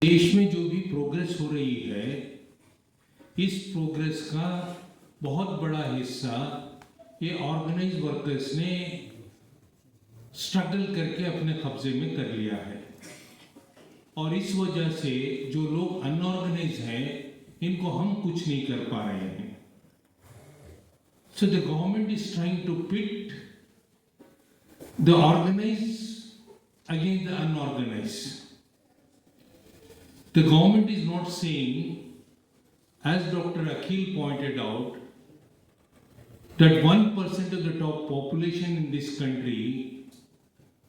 देश में जो भी प्रोग्रेस हो रही है, इस प्रोग्रेस का बहुत बड़ा हिस्सा ये ऑर्गेनाइज वर्कर्स ने स्ट्रगल करके अपने कब्जे में कर लिया है। और इस वजह से जो लोग अनऑर्गेनाइज हैं, इनको हम कुछ नहीं कर पा रहे हैं। So the government is trying to pit the organized against the unorganized. The government is not saying, as Dr. Akhil pointed out, that 1% of the top population in this country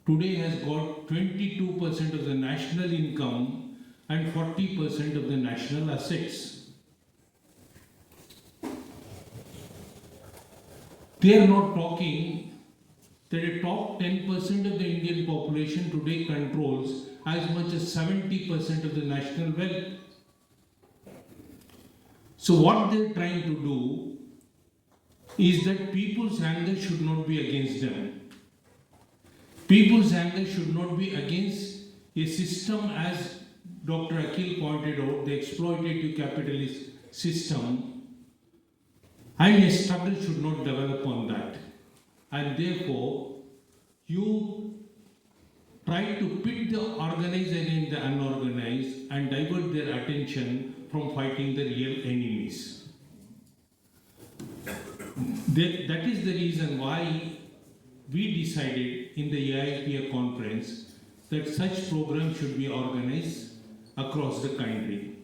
today has got 22% of the national income and 40% of the national assets. They are not talking that the top 10% of the Indian population today controls as much as 70% of the national wealth. So what they are trying to do is that people's anger should not be against them. People's anger should not be against a system, as Dr. Akhil pointed out, the exploitative capitalist system, and a struggle should not develop on that. And therefore, you try to pit the organized against the unorganized and divert their attention from fighting the real enemies. That is the reason why we decided in the AIPA conference that such programs should be organized across the country.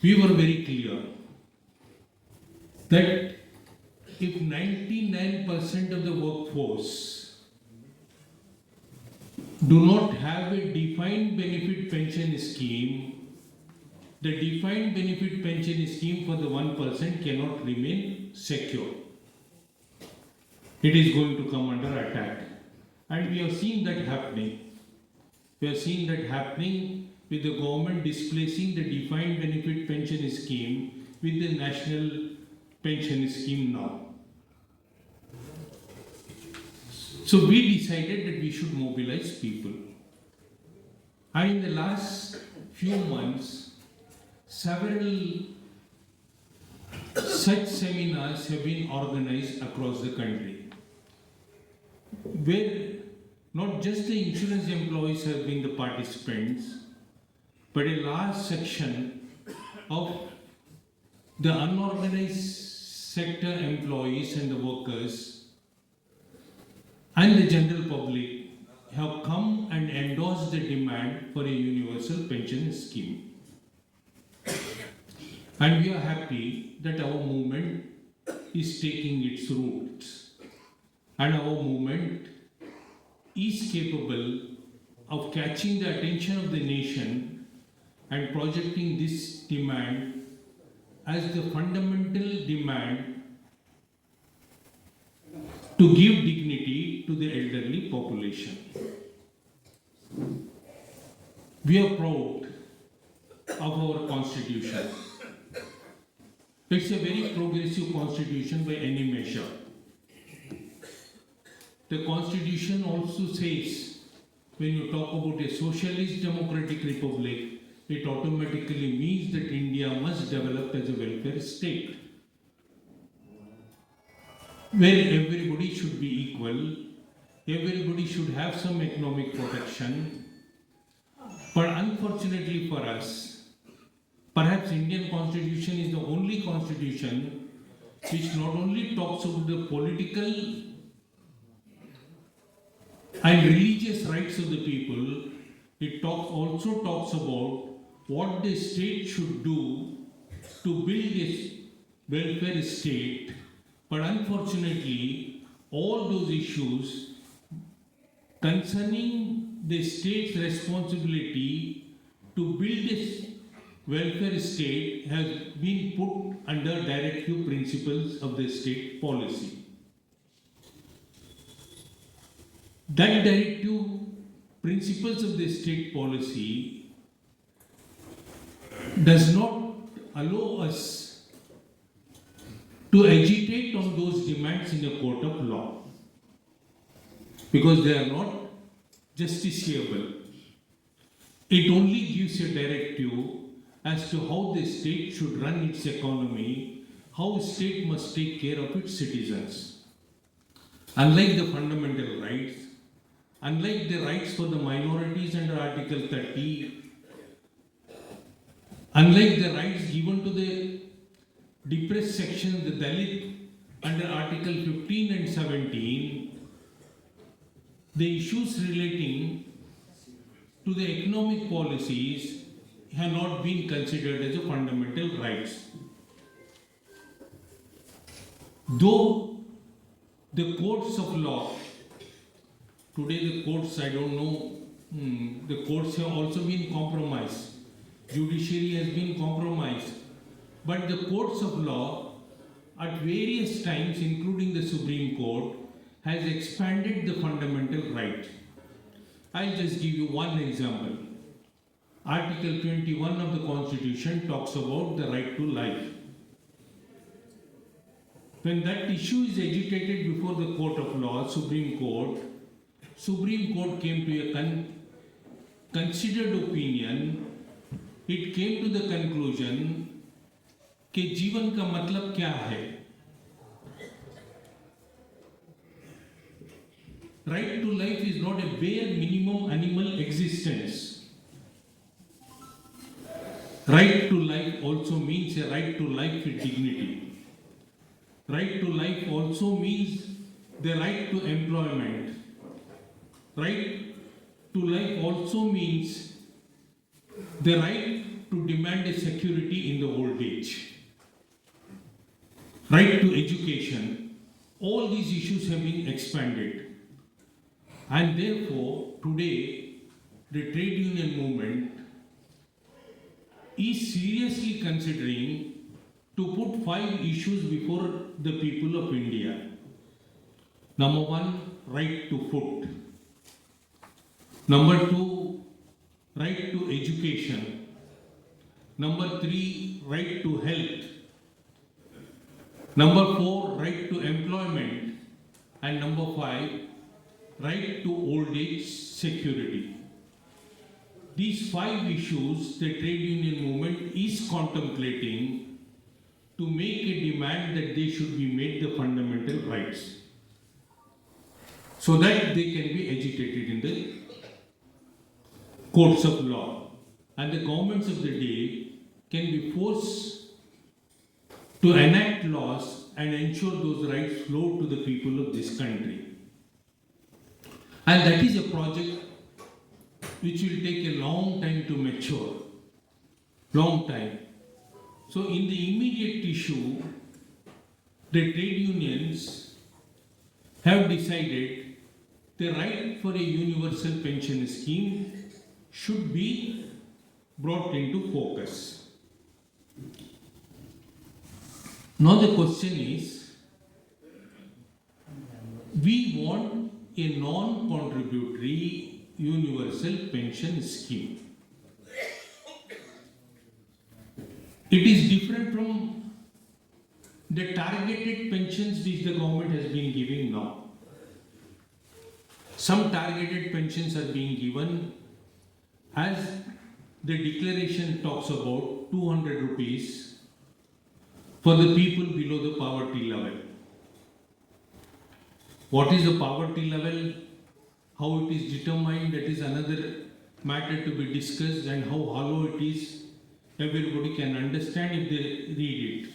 We were very clear that if 99% of the workforce do not have a defined benefit pension scheme, the defined benefit pension scheme for the 1% cannot remain secure. It is going to come under attack. And we have seen that happening. We have seen that happening with the government displacing the defined benefit pension scheme with the national pension scheme now. So we decided that we should mobilize people. And in the last few months, several such seminars have been organized across the country, where not just the insurance employees have been the participants, but a large section of the unorganized sector employees and the workers and the general public have come and endorsed the demand for a universal pension scheme. And we are happy that our movement is taking its roots, and our movement is capable of catching the attention of the nation and projecting this demand as the fundamental demand to give dignity to the elderly population. We are proud of our constitution. It's a very progressive constitution by any measure. The constitution also says, when you talk about a socialist democratic republic, it automatically means that India must develop as a welfare state, where everybody should be equal, everybody should have some economic protection. But unfortunately for us, perhaps Indian constitution is the only constitution which not only talks about the political and religious rights of the people, it also talks about what the state should do to build a welfare state. But unfortunately, all those issues concerning the state's responsibility to build a welfare state has been put under directive principles of the state policy. That directive principles of the state policy does not allow us to agitate on those demands in a court of law, because they are not justiciable. It only gives a directive as to how the state should run its economy, how state must take care of its citizens. Unlike the fundamental rights, unlike the rights for the minorities under Article 30, unlike the rights given to the depressed section, the Dalit, under Article 15 and 17, the issues relating to the economic policies have not been considered as a fundamental rights. Though the courts of law, today the courts, I don't know, the courts have also been compromised. Judiciary has been compromised. But the courts of law at various times, including the Supreme Court, has expanded the fundamental right. I'll just give you one example. Article 21 of the Constitution talks about the right to life. When that issue is agitated before the Court of Law, Supreme Court came to a considered opinion. It came to the conclusion कि जीवन का मतलब क्या है? Right to life is not a bare minimum animal existence. Right to life also means a right to life with dignity. Right to life also means the right to employment. Right to life also means the right to demand a security in the old age. Right to education. All these issues have been expanded. And therefore, today, the trade union movement is seriously considering to put 5 issues before the people of India. Number 1, right to food. Number 2, right to education. Number 3, right to health. Number 4, right to employment. And number 5, right to old age security. These 5 issues the trade union movement is contemplating to make a demand that they should be made the fundamental rights, so that they can be agitated in the courts of law, and the governments of the day can be forced to enact laws and ensure those rights flow to the people of this country. And that is a project which will take a long time to mature. Long time. So in the immediate issue, the trade unions have decided the right for a universal pension scheme should be brought into focus. Now the question is, we want a non-contributory universal pension scheme. It is different from the targeted pensions which the government has been giving now. Some targeted pensions are being given as the declaration talks about 200 rupees for the people below the poverty level. What is the poverty level? How it is determined, that is another matter to be discussed, and how hollow it is, everybody can understand if they read it.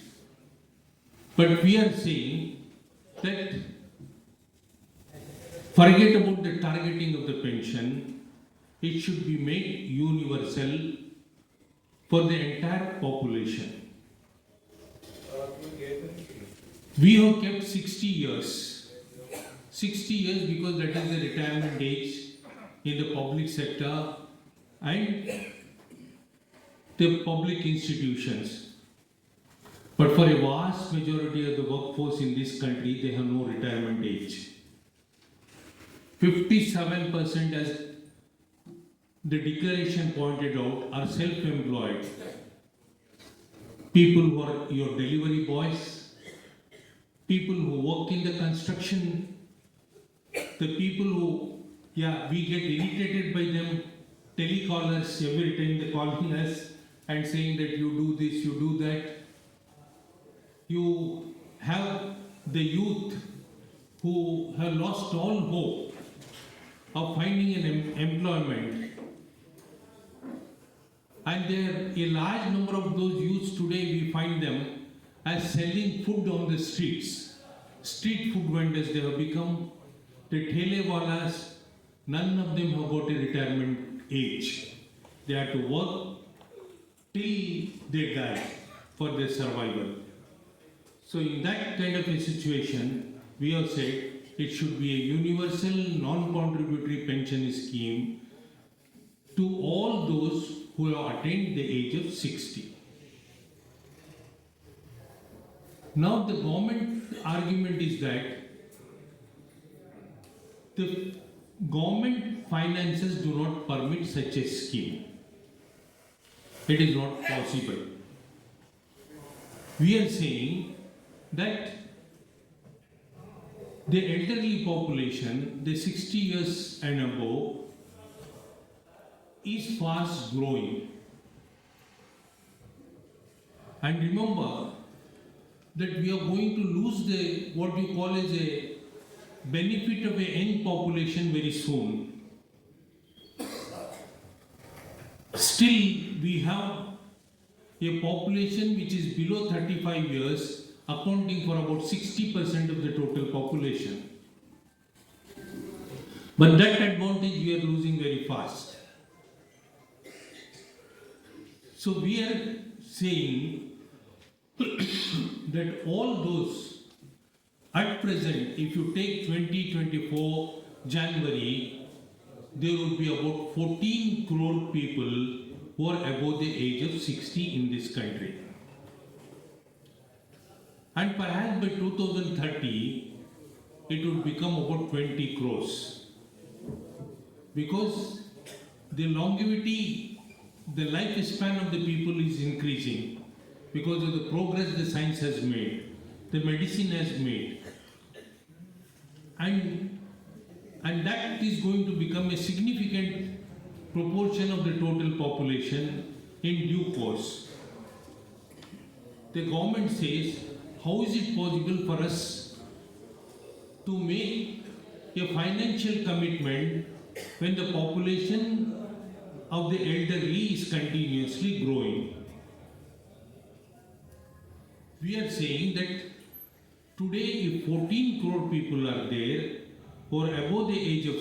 But we are saying that forget about the targeting of the pension, it should be made universal for the entire population. We have kept 60 years. 60 years because that is the retirement age in the public sector and the public institutions. But for a vast majority of the workforce in this country, they have no retirement age. 57%, as the declaration pointed out, are self-employed. People who are your delivery boys, people who work in the construction, the people who, we get irritated by them telecallers every time they calling us and saying that you do this, you do that. You have the youth who have lost all hope of finding an employment, and there a large number of those youths today we find them as selling food on the streets. Street food vendors they have become. The telewalas, none of them have got a retirement age. They have to work till they die for their survival. So in that kind of a situation, we have said it should be a universal non-contributory pension scheme to all those who have attained the age of 60. Now the government argument is that the government finances do not permit such a scheme. It is not possible. We are saying that the elderly population, the 60 years and above, is fast growing. And remember that we are going to lose the what you call as a benefit of a young population very soon. Still, we have a population which is below 35 years, accounting for about 60% of the total population. But that advantage we are losing very fast. So we are saying that all those at present, if you take 2024 January, there would be about 14 crore people who are above the age of 60 in this country. And perhaps by 2030, it would become about 20 crores. Because the longevity, the lifespan of the people is increasing because of the progress the science has made, the medicine has made. And that is going to become a significant proportion of the total population in due course. The government says, how is it possible for us to make a financial commitment when the population of the elderly is continuously growing? We are saying that today if 14 crore people are there who are above the age of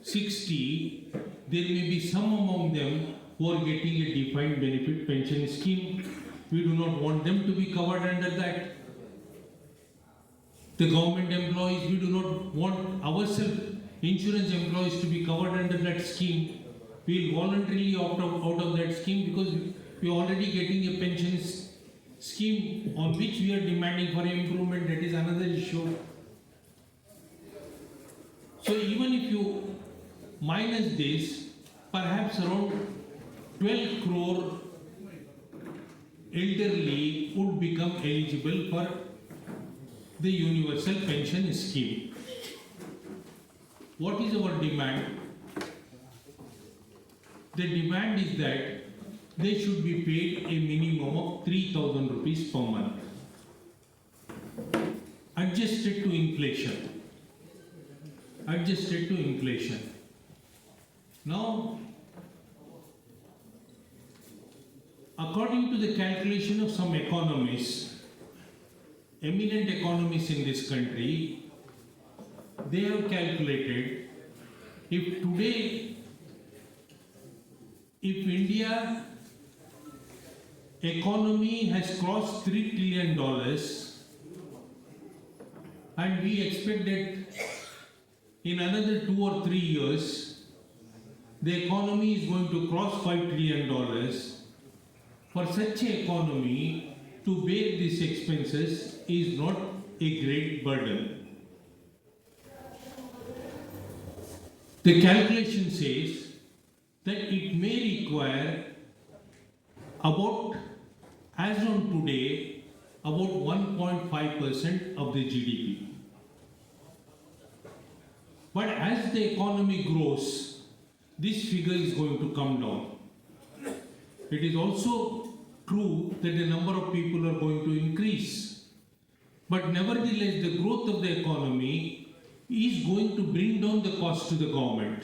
60, there may be some among them who are getting a defined benefit pension scheme. We do not want them to be covered under that. The government employees, we do not want ourselves, insurance employees, to be covered under that scheme. We will voluntarily opt out of that scheme because we are already getting a pension scheme on which we are demanding for improvement. That is another issue. So even if you minus this, perhaps around 12 crore elderly would become eligible for the universal pension scheme. What is our demand? The demand is that they should be paid a minimum of 3,000 rupees per month, adjusted to inflation. Adjusted to inflation. Now, according to the calculation of some economists, eminent economists in this country, they have calculated if today, if India economy has crossed $3 trillion and we expect that in another 2 or 3 years, the economy is going to cross $5 trillion. For such an economy to bear these expenses is not a great burden. The calculation says that it may require about, as on today, about 1.5% of the GDP. But as the economy grows, this figure is going to come down. It is also true that the number of people are going to increase. But nevertheless, the growth of the economy is going to bring down the cost to the government.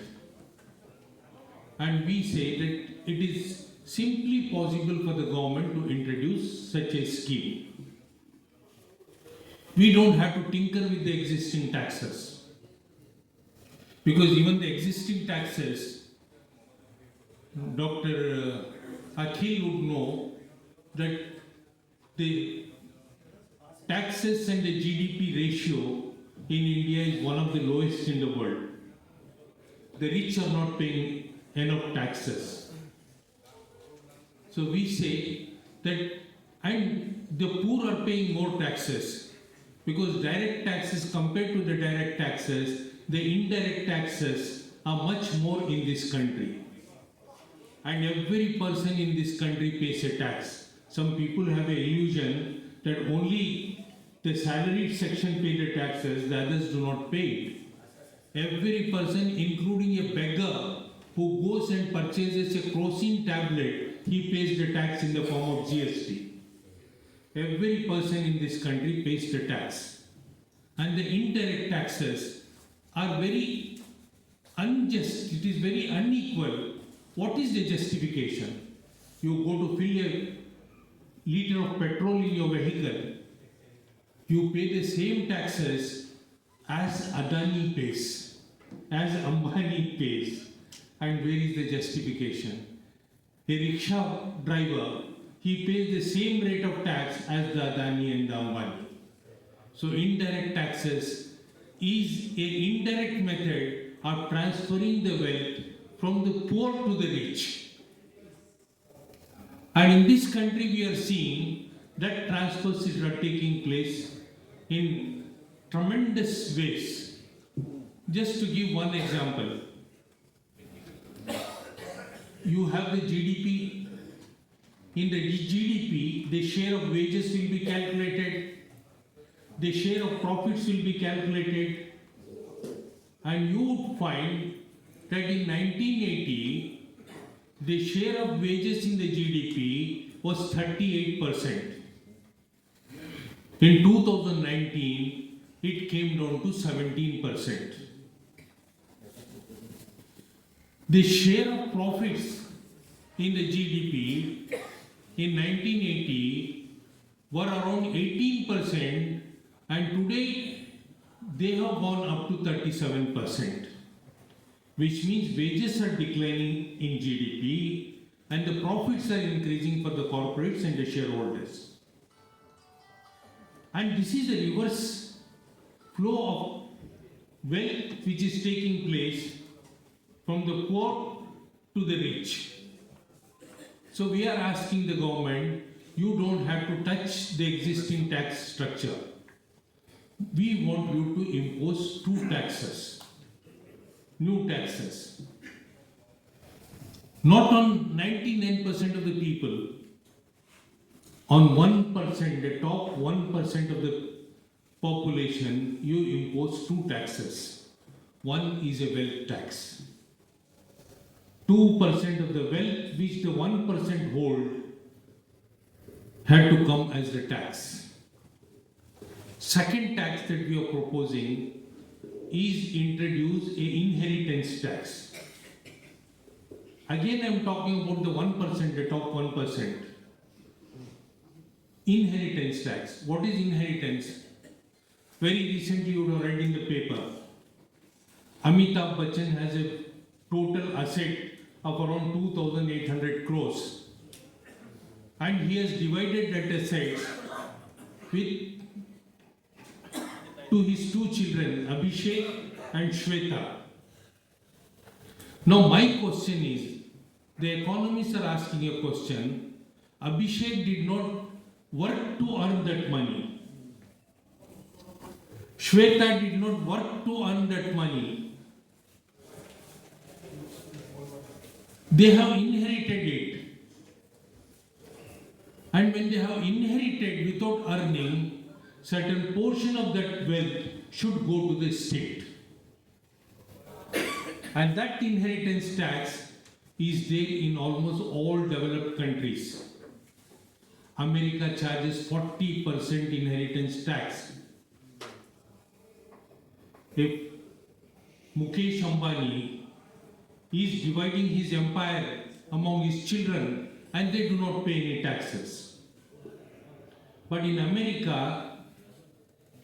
And we say that it is simply possible for the government to introduce such a scheme. We don't have to tinker with the existing taxes. Because even the existing taxes, Dr. Akhil would know that the taxes and the GDP ratio in India is one of the lowest in the world. The rich are not paying enough taxes. So we say that, and the poor are paying more taxes because direct taxes compared to the direct taxes, the indirect taxes are much more in this country. And every person in this country pays a tax. Some people have an illusion that only the salaried section pay the taxes, the others do not pay it. Every person, including a beggar who goes and purchases a kerosene tablet, he pays the tax in the form of GST. Every person in this country pays the tax. And the indirect taxes are very unjust, it is very unequal. What is the justification? You go to fill a liter of petrol in your vehicle, you pay the same taxes as Adani pays, as Ambani pays. And where is the justification? A rickshaw driver, he pays the same rate of tax as the Adani and the Ambani. So indirect taxes is an indirect method of transferring the wealth from the poor to the rich. And in this country we are seeing that transfers are taking place in tremendous ways. Just to give one example, you have the GDP. In the GDP, the share of wages will be calculated, the share of profits will be calculated, and you would find that in 1980, the share of wages in the GDP was 38%. In 2019, it came down to 17%. The share of profits in the GDP in 1980 were around 18%, and today they have gone up to 37%, which means wages are declining in GDP and the profits are increasing for the corporates and the shareholders. And this is a reverse flow of wealth which is taking place from the poor to the rich. So we are asking the government, you don't have to touch the existing tax structure. We want you to impose two taxes, new taxes. Not on 99% of the people, on 1%, the top 1% of the population, you impose two taxes. One is a wealth tax. 2% of the wealth which the 1% hold had to come as the tax. Second tax that we are proposing is introduce a inheritance tax. Again, I am talking about the 1%, the top 1%. Inheritance tax. What is inheritance? Very recently you would have read in the paper, Amitabh Bachchan has a total asset of around 2,800 crores. And he has divided that asset with to his two children, Abhishek and Shweta. Now my question is, the economists are asking a question. Abhishek did not work to earn that money. Shweta did not work to earn that money. They have inherited it. And when they have inherited without earning, certain portion of that wealth should go to the state. And that inheritance tax is there in almost all developed countries. America charges 40% inheritance tax. If Mukesh Ambani is dividing his empire among his children and they do not pay any taxes. But in America,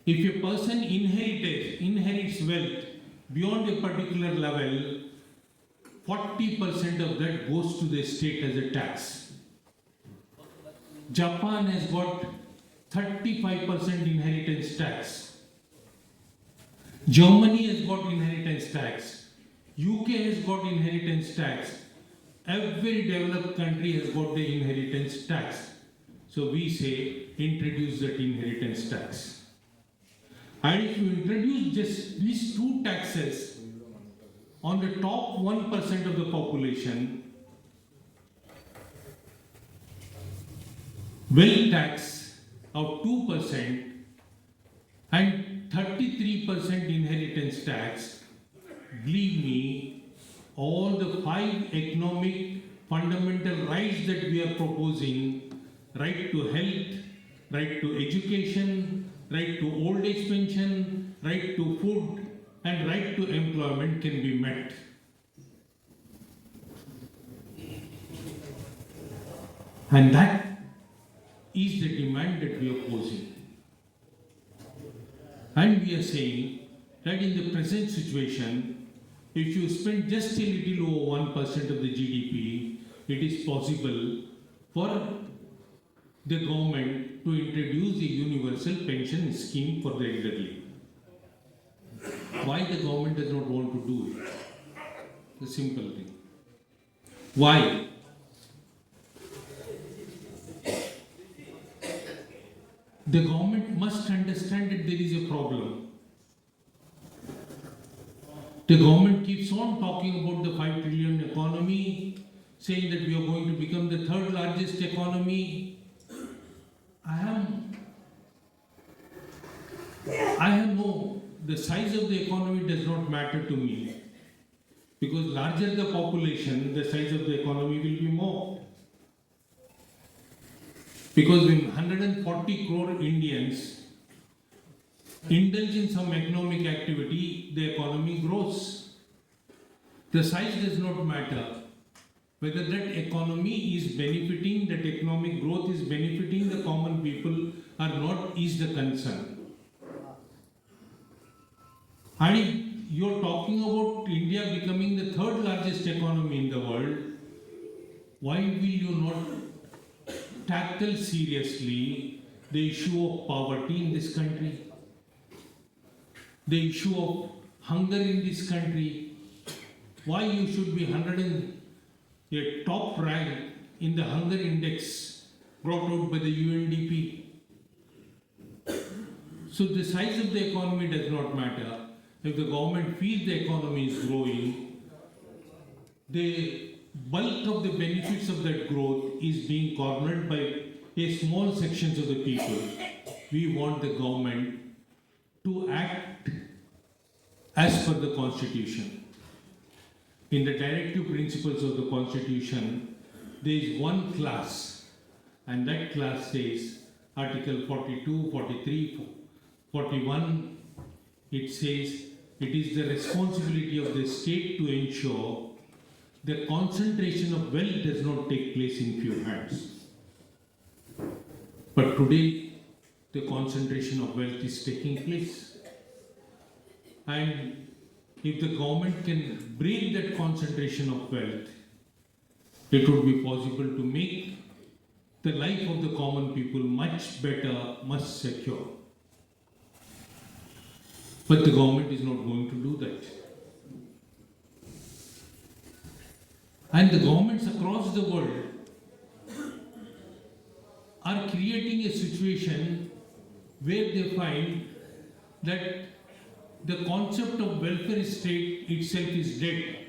if a person inherits wealth beyond a particular level, 40% of that goes to the state as a tax. Japan has got 35% inheritance tax. Germany has got inheritance tax. UK has got inheritance tax. Every developed country has got the inheritance tax. So we say, introduce that inheritance tax. And if you introduce just these two taxes on the top 1% of the population, wealth tax of 2% and 33% inheritance tax, believe me, all the 5 economic fundamental rights that we are proposing, right to health, right to education, right to old age pension, right to food, and right to employment can be met. And that is the demand that we are posing. And we are saying that in the present situation, if you spend just a little over 1% of the GDP, it is possible for the government to introduce a universal pension scheme for the elderly. Why the government does not want to do it? The simple thing. Why? The government must understand that there is a problem. The government keeps on talking about the 5 trillion economy, saying that we are going to become the 3rd largest economy. The size of the economy does not matter to me. Because larger the population, the size of the economy will be more. Because when 140 crore Indians indulge in some economic activity, the economy grows. The size does not matter. Whether that economy is benefiting, that economic growth is benefiting the common people or not is the concern. And if you're talking about India becoming the 3rd largest economy in the world, why will you not tackle seriously the issue of poverty in this country? The issue of hunger in this country? Why you should be a top rank in the hunger index brought out by the UNDP? So the size of the economy does not matter. If the government feels the economy is growing, the bulk of the benefits of that growth is being cornered by a small sections of the people. We want the government to act as per the Constitution. In the directive principles of the Constitution, there is one class, and that class says, Article 42, 43, 41, it says, it is the responsibility of the state to ensure the concentration of wealth does not take place in few hands. But today, the concentration of wealth is taking place. And if the government can break that concentration of wealth, it would be possible to make the life of the common people much better, much secure. But the government is not going to do that. And the governments across the world are creating a situation where they find that the concept of welfare state itself is dead.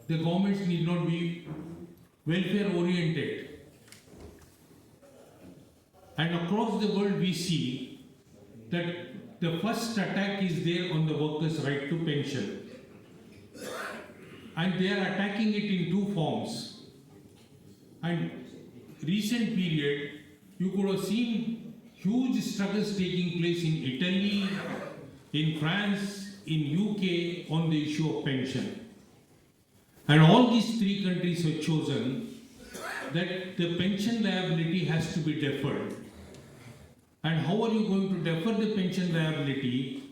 The governments need not be welfare oriented. And across the world we see that the first attack is there on the workers' right to pension. and they are attacking it in two forms. And recent period, you could have seen huge struggles taking place in Italy, in France, in UK on the issue of pension. And all these three countries have chosen that the pension liability has to be deferred. And how are you going to defer the pension liability?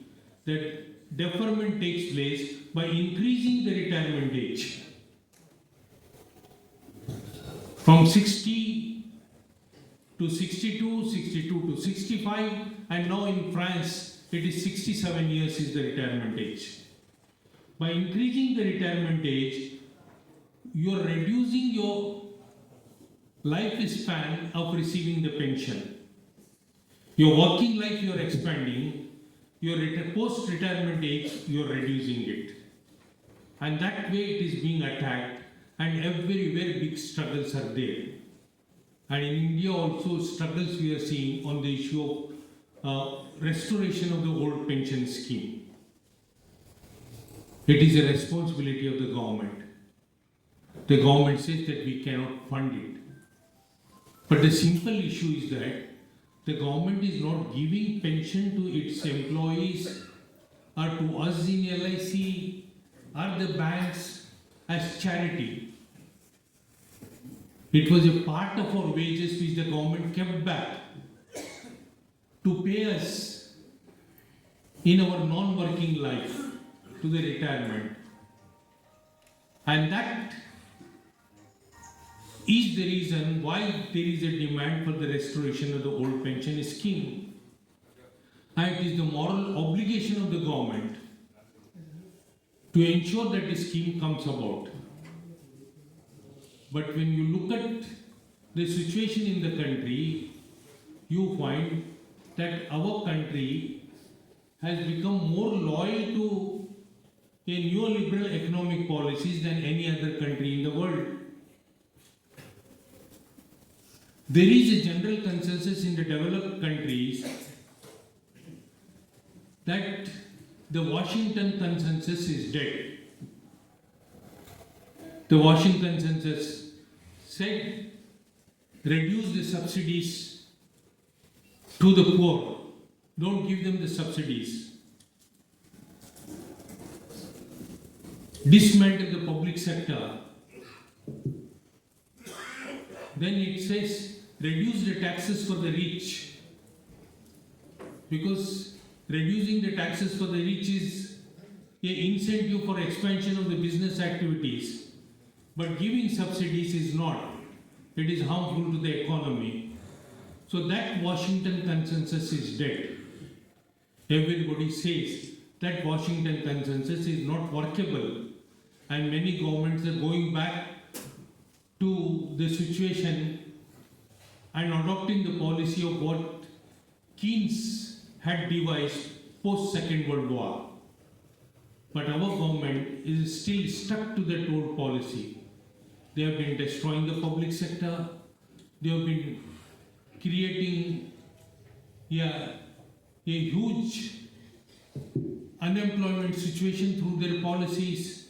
That deferment takes place by increasing the retirement age from 60 to 62, 62 to 65, and now in France it is 67 years is the retirement age. By increasing the retirement age, you are reducing your lifespan of receiving the pension. Your working life you are expanding, your post-retirement age you are reducing it. And that way it is being attacked, and everywhere big struggles are there. And in India also struggles we are seeing on the issue of restoration of the old pension scheme. It is a responsibility of the government. The government says that we cannot fund it. But the simple issue is that the government is not giving pension to its employees or to us in LIC or the banks as charity. It was a part of our wages which the government kept back to pay us in our non-working life to the retirement. And that is the reason why there is a demand for the restoration of the old pension scheme. And it is the moral obligation of the government to ensure that the scheme comes about. But when you look at the situation in the country, you find that our country has become more loyal to a neoliberal economic policies than any other country in the world. There is a general consensus in the developed countries that the Washington Consensus is dead. The Washington Consensus said, reduce the subsidies to the poor. Don't give them the subsidies. Dismantle the public sector. Then it says, reduce the taxes for the rich. Because reducing the taxes for the rich is an incentive for expansion of the business activities. But giving subsidies is not. It is harmful to the economy. So that Washington Consensus is dead. Everybody says that Washington Consensus is not workable, and many governments are going back to the situation and adopting the policy of what Keynes had devised post-Second World War. But our government is still stuck to that old policy. They have been destroying the public sector. They have been creating a huge unemployment situation through their policies.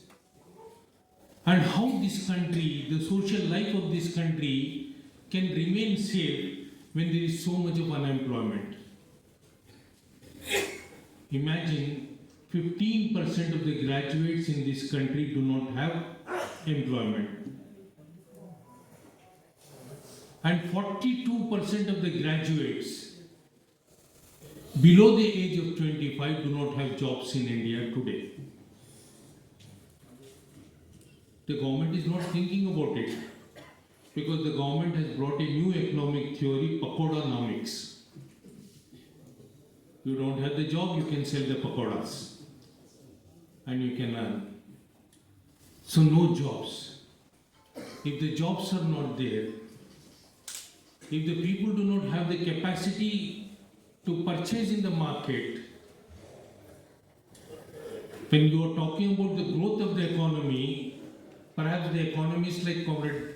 And how this country, the social life of this country, can remain safe when there is so much of unemployment. Imagine 15% of the graduates in this country do not have employment. And 42% of the graduates below the age of 25 do not have jobs in India today. The government is not thinking about it because the government has brought a new economic theory, pakodanomics. You don't have the job, you can sell the pakodas and you can earn. So no jobs. If the jobs are not there, if the people do not have the capacity to purchase in the market, when you are talking about the growth of the economy, perhaps the economists like Comrade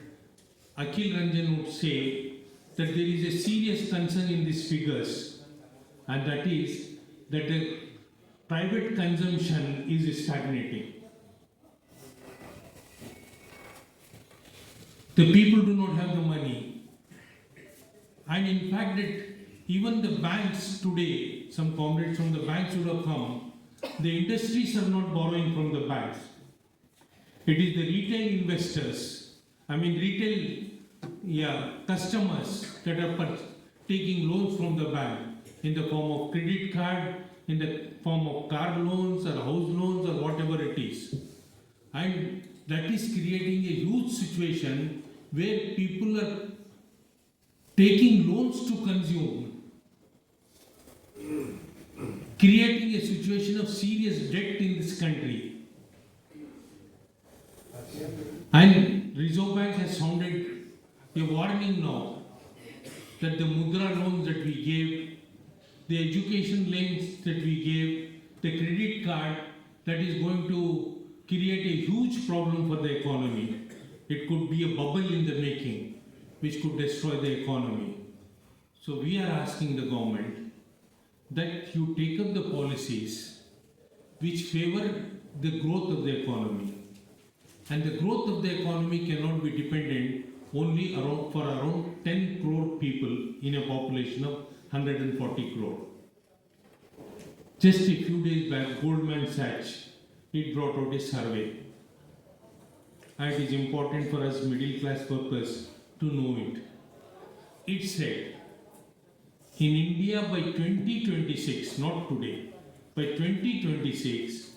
Akhil Ranjan would say that there is a serious concern in these figures, and that is that the private consumption is stagnating. The people do not have the money. And in fact, that even the banks today, some comrades from the banks would have come, the industries are not borrowing from the banks. It is the retail investors, customers that are taking loans from the bank in the form of credit card, in the form of car loans or house loans or whatever it is. And that is creating a huge situation where people are taking loans to consume, creating a situation of serious debt in this country. And Reserve Bank has sounded a warning now that the Mudra loans that we gave, the education loans that we gave, the credit card, that is going to create a huge problem for the economy. It could be a bubble in the making which could destroy the economy. So we are asking the government that you take up the policies which favor the growth of the economy. And the growth of the economy cannot be dependent only for around 10 crore people in a population of 140 crore. Just a few days back, Goldman Sachs, it brought out a survey. And it is important for us middle class workers to know it. It said, in India by 2026, not today, by 2026,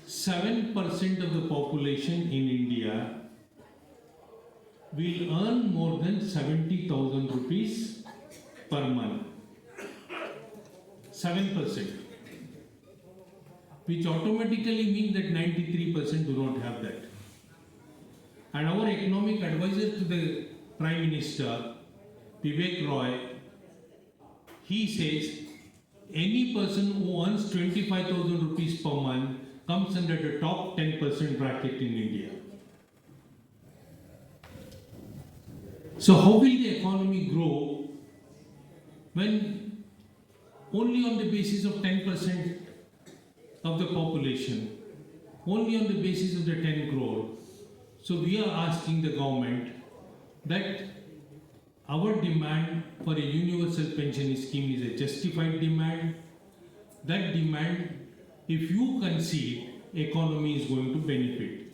7% of the population in India will earn more than 70,000 rupees per month. 7%. Which automatically means that 93% do not have that. And our economic advisor to the Prime Minister, Vivek Roy, he says any person who earns 25,000 rupees per month comes under the top 10% bracket in India. So how will the economy grow when only on the basis of 10% of the population, only on the basis of the 10 crore? So we are asking the government that our demand for a universal pension scheme is a justified demand. That demand, if you concede, economy is going to benefit.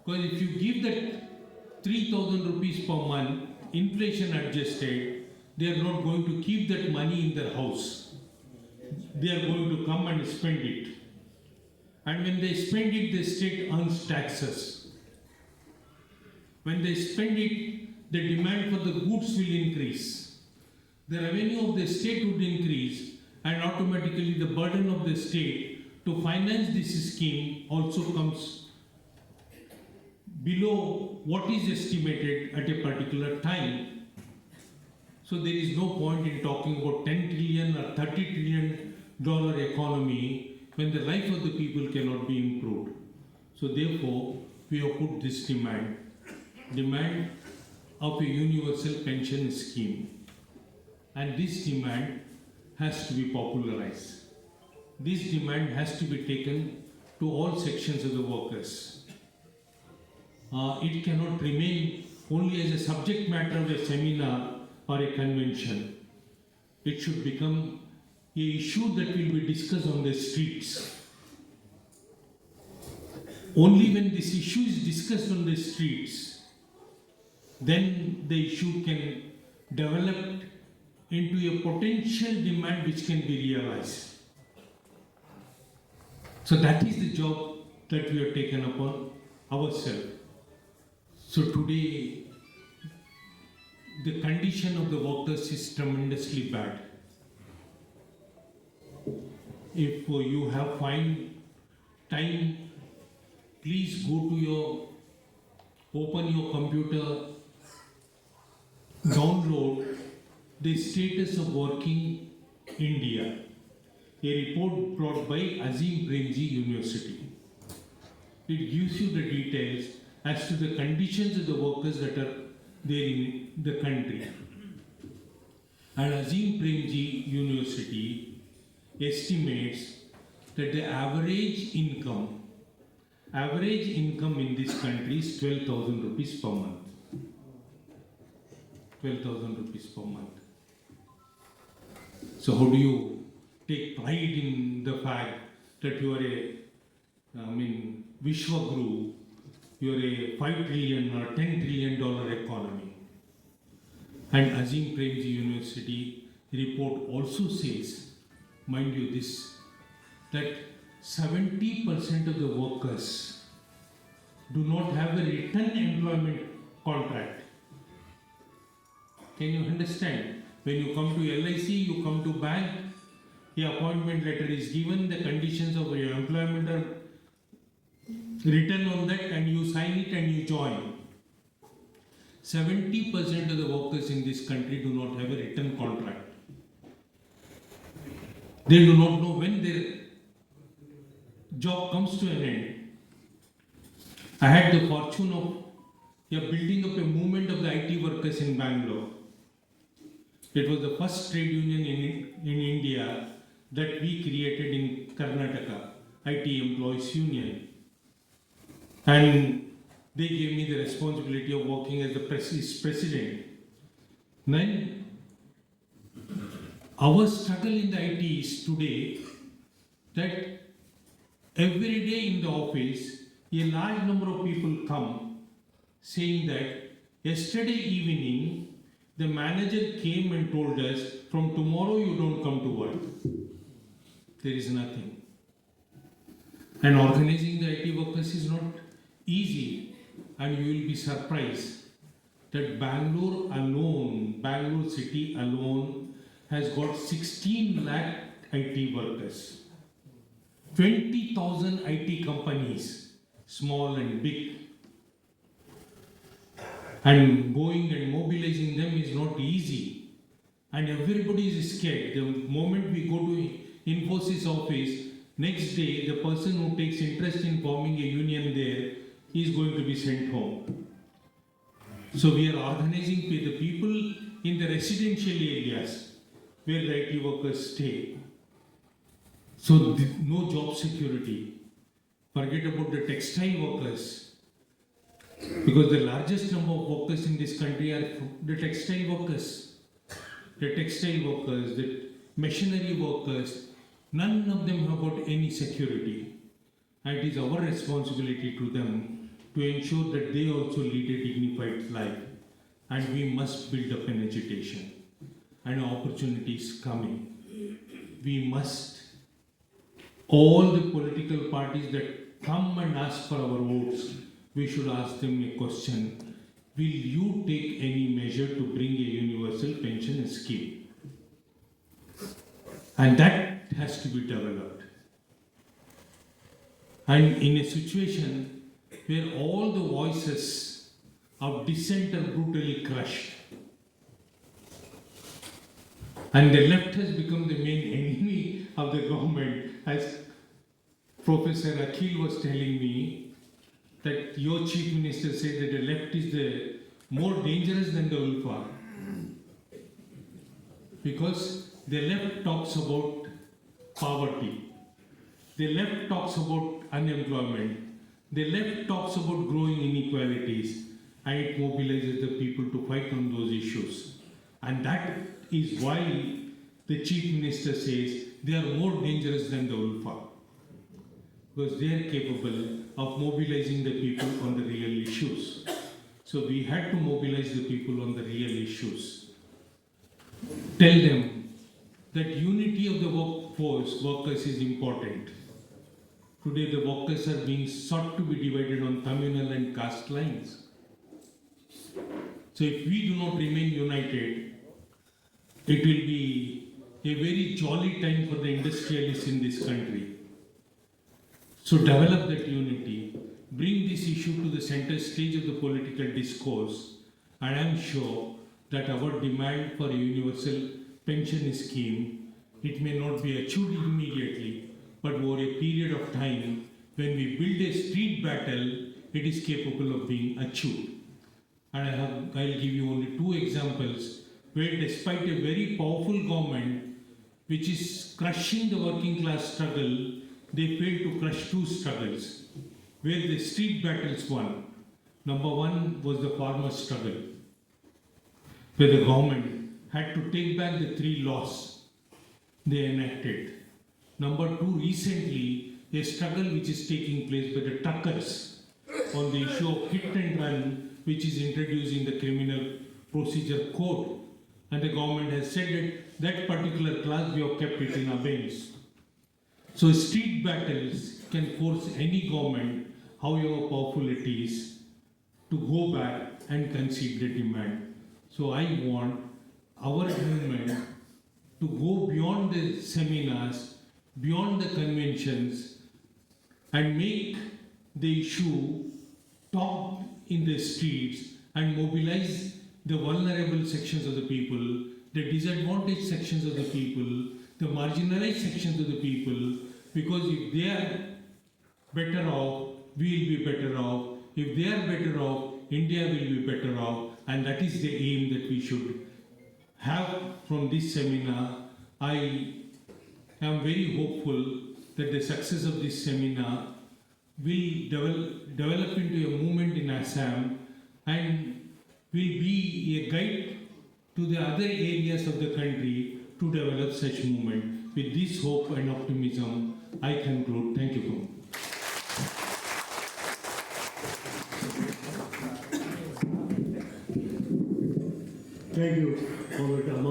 Because if you give that 3,000 rupees per month, inflation adjusted, they are not going to keep that money in their house. They are going to come and spend it. And when they spend it, the state earns taxes. When they spend it, the demand for the goods will increase. The revenue of the state would increase, and automatically the burden of the state to finance this scheme also comes below what is estimated at a particular time. So there is no point in talking about 10 trillion or 30 trillion dollar economy when the life of the people cannot be improved. So therefore, we have put this demand of a universal pension scheme. And this demand has to be popularized. This demand has to be taken to all sections of the workers. It cannot remain only as a subject matter of a seminar or a convention. It should become an issue that will be discussed on the streets. Only when this issue is discussed on the streets, then the issue can develop into a potential demand which can be realized. So that is the job that we have taken upon ourselves. So today, the condition of the workers is tremendously bad. If you have find time, please open your computer, download the status of working India, a report brought by Azim Premji University. It gives you the details as to the conditions of the workers that are there in the country. And Azim Premji University estimates that the average income in this country is 12,000 rupees per month. 12,000 rupees per month. So how do you take pride in the fact that you are Vishwaguru, you are a $5 trillion or $10 trillion economy. And Azim Premji University report also says, mind you this, that 70% of the workers do not have a written employment contract. Can you understand? When you come to LIC, you come to bank, the appointment letter is given, the conditions of your employment are written on that, and you sign it and you join. 70% of the workers in this country do not have a written contract. They do not know when their job comes to an end. I had the fortune of building up a movement of the IT workers in Bangalore. It was the first trade union in India that we created in Karnataka, IT Employees Union. And they gave me the responsibility of working as the president. Then, our struggle in the IT is today that every day in the office, a large number of people come saying that yesterday evening, the manager came and told us, from tomorrow you don't come to work. There is nothing. And organizing the IT workers is not easy, and you will be surprised that Bangalore city alone has got 16 lakh IT workers. 20,000 IT companies, small and big. And going and mobilizing them is not easy. And everybody is scared. The moment we go to Infosys office, next day the person who takes interest in forming a union there is going to be sent home. So we are organizing the people in the residential areas where the IT workers stay. So no job security. Forget about the textile workers. Because the largest number of workers in this country are the textile workers. The textile workers, the machinery workers, none of them have got any security. And it is our responsibility to them to ensure that they also lead a dignified life. And we must build up an agitation. And opportunities coming. We must, all the political parties that come and ask for our votes, we should ask them a question: will you take any measure to bring a universal pension scheme? And that has to be developed. And in a situation where all the voices of dissent are brutally crushed, and the left has become the main enemy of the government, as Professor Akhil was telling me, that your chief minister said that the left is the more dangerous than the Ulfa. Because the left talks about poverty. The left talks about unemployment. The left talks about growing inequalities, and it mobilizes the people to fight on those issues. And that is why the chief minister says they are more dangerous than the Ulfa. Because they are capable of mobilizing the people on the real issues. So we had to mobilize the people on the real issues. Tell them that unity of the workers is important. Today the workers are being sought to be divided on communal and caste lines. So if we do not remain united, it will be a very jolly time for the industrialists in this country. So develop that unity, bring this issue to the center stage of the political discourse, and I am sure that our demand for a universal pension scheme, it may not be achieved immediately, but over a period of time, when we build a street battle, it is capable of being achieved. And I'll give you only two examples where, despite a very powerful government which is crushing the working class struggle, they failed to crush two struggles where the street battles won. Number one was the farmer struggle. where the government had to take back the 3 laws they enacted. Number 2, recently, a struggle which is taking place by the truckers on the issue of hit and run, which is introduced in the Criminal Procedure Code. And the government has said that that particular class we have kept it in abeyance. So street battles can force any government, however powerful it is, to go back and concede the demand. So I want our movement to go beyond the seminars, beyond the conventions, and make the issue talk in the streets and mobilize the vulnerable sections of the people, the disadvantaged sections of the people, the marginalized sections of the people, because if they are better off, we will be better off. If they are better off, India will be better off, and that is the aim that we should have from this seminar. I am very hopeful that the success of this seminar will develop into a movement in Assam and will be a guide to the other areas of the country to develop such movement. With this hope and optimism, I conclude. Thank you. Thank you, Comrade Aman.